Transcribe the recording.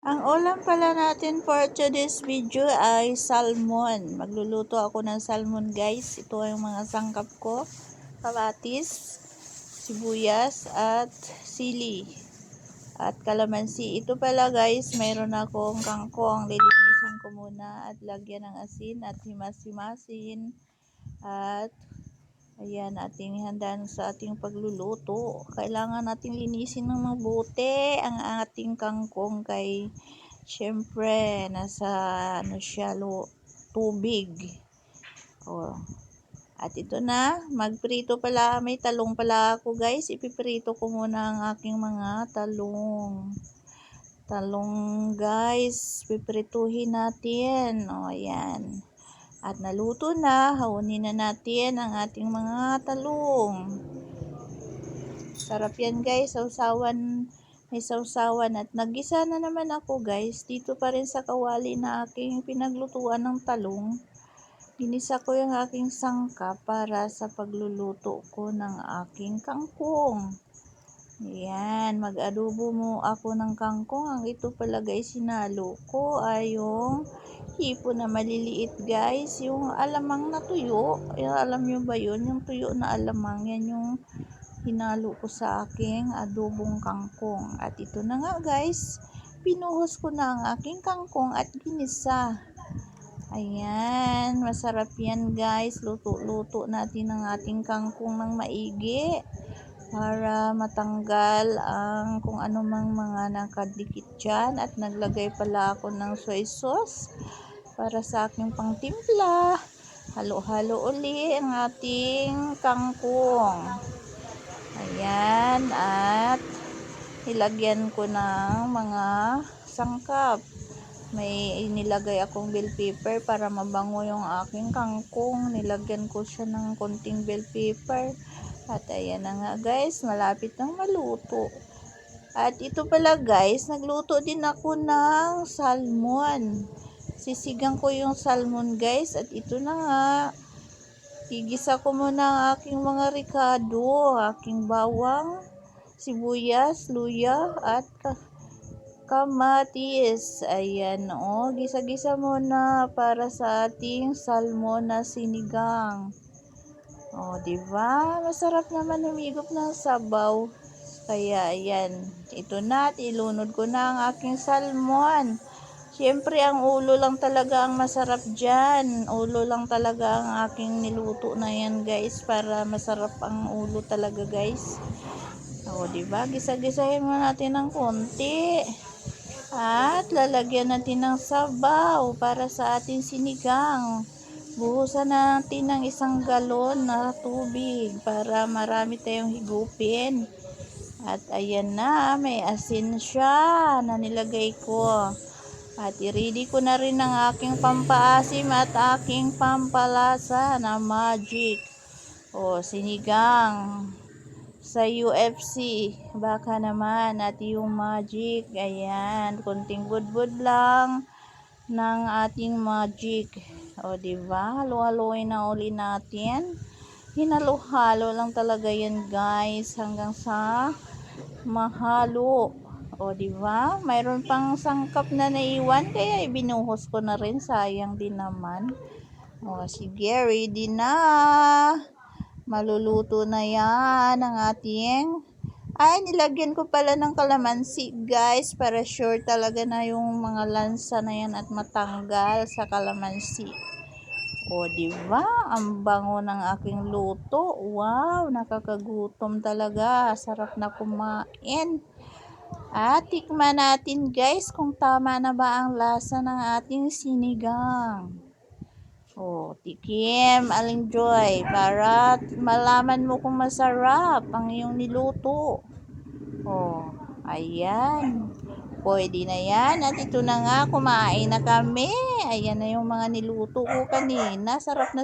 Ang ulam pala natin for today's video ay salmon. Magluluto ako ng salmon guys. Ito ay yung mga sangkap ko. Kamatis, sibuyas, at sili. At kalamansi. Ito pala guys, mayroon akong kangkong. Lilinisin ko muna at lagyan ng asin at himas-himasin. At ayan, ating handaan sa ating pagluluto. Kailangan nating linisin ng mabuti ang ating kangkong kay syempre nasa tubig. Oh. At ito na, magprito pala, may talong pala ako guys. Ipiprito ko muna ang aking mga talong. Talong guys, piprituhin natin. O ayan. At naluto na, haunin na natin ang ating mga talong. Sarap yan guys, sausawan, may sausawan. At naggisa na naman ako guys, dito pa rin sa kawali na aking pinaglutuan ng talong. Ginisa ko yung aking sangkap para sa pagluluto ko ng aking kangkong. Ayan, mag-adobo mo ako ng kangkong. Ang ito pala guys, sinalo ko ay yung hipo na maliliit guys. Yung alamang na tuyo. Alam nyo ba yun? Yung tuyo na alamang. Yan yung hinalo ko sa aking adobong kangkong. At ito na nga guys, pinuhos ko na ang aking kangkong at ginisa. Ayan, masarap yan guys. Luto-luto natin ang ating kangkong ng maigi para matanggal ang kung anumang mga nakadikit dyan. At naglagay pala ako ng soy sauce para sa aking pangtimpla. Halo-halo uli ang ating kangkong. Ayan, at ilagyan ko ng mga sangkap. May inilagay akong bell pepper para mabango yung aking kangkong. Nilagyan ko siya ng konting bell pepper. At ayan na nga guys, malapit nang maluto. At ito pala guys, nagluto din ako ng salmon. Sisigang ko yung salmon guys. At ito na nga, igisa ko muna ang aking mga ricado, aking bawang, sibuyas, luya, at kamatis. Ayan, gisa-gisa muna para sa ating salmon na sinigang. Diba? Masarap naman humigop ng sabaw. Kaya, ayan. Ito na, ilunod ko na ang aking salmon. Siyempre, ang ulo lang talaga ang masarap dyan. Ulo lang talaga ang aking niluto na yan, guys. Para masarap ang ulo talaga, guys. Diba? Gisa-gisahin mo natin ng konti. At lalagyan natin ng sabaw para sa ating sinigang. Buhusan natin ng 1 galon na tubig para marami tayong higupin. At ayan na, may asin siya na nilagay ko. At i-ready ko na rin ang aking pampaasim at aking pampalasa na magic. Sinigang sa UFC. Baka naman. At yung magic. Ayan, konting budbud lang ng ating magic. Diba? Halo-haloin na uli natin. Hinalo-halo lang talaga yan guys hanggang sa mahalo. Diba? Mayroon pang sangkap na naiwan kaya ibinuhos ko na rin. Sayang din naman. Sige, ready na. Maluluto na yan ang ating nilagyan ko pala ng kalamansi guys para sure talaga na yung mga lansa na yan at matanggal sa kalamansi. Diba? Ang bango ng aking luto. Wow, nakakagutom talaga. Sarap na kumain. At tikman natin guys kung tama na ba ang lasa ng ating sinigang. Tikim, Aling Joy, para malaman mo kung masarap ang iyong niluto. Ayan. Pwede na yan. At ito na nga, kumain na kami. Ayan na yung mga niluto ko kanina. Sarap na